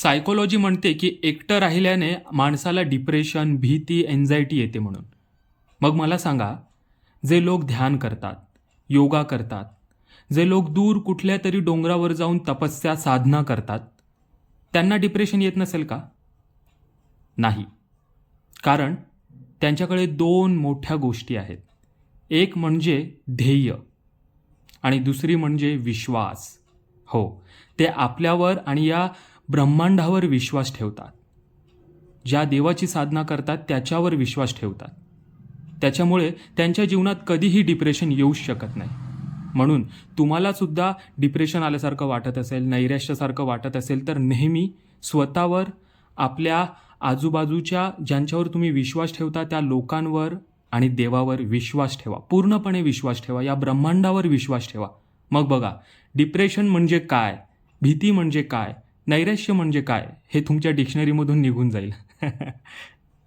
Psychology म्हणते की एकटं राहिल्याने माणसाला डिप्रेशन, भीती, एन्झायटी येते म्हणून. मग मला सांगा, जे लोक ध्यान करतात, योगा करतात, जे लोक दूर कुठल्या तरी डोंगरावर जाऊन तपस्या, साधना करतात, त्यांना डिप्रेशन येत नसेल का? नाही. कारण त्यांच्याकडे दोन मोठ्या गोष्टी आहेत. एक म्हणजे ध्येय आणि दुसरी म्हणजे विश्वास. हो, ते आपल्यावर आणि या ब्रह्मांडावर विश्वास ठेवतात. ज्या देवाची साधना करतात त्याच्यावर विश्वास ठेवतात. त्याच्यामुळे त्यांच्या जीवनात कधीही डिप्रेशन येऊच शकत नाही. म्हणून तुम्हाला सुद्धा डिप्रेशन आल्यासारखं वाटत असेल, नैराश्यासारखं वाटत असेल, तर नेहमी स्वतःवर, आपल्या आजूबाजूच्या ज्यांच्यावर तुम्ही विश्वास ठेवता त्या लोकांवर आणि देवावर विश्वास ठेवा. पूर्णपणे विश्वास ठेवा. या ब्रह्मांडावर विश्वास ठेवा. मग बघा, डिप्रेशन म्हणजे काय, भीती म्हणजे काय, नैराश्य म्हणजे काय, हे तुमच्या डिक्शनरीमधून निघून जाईल.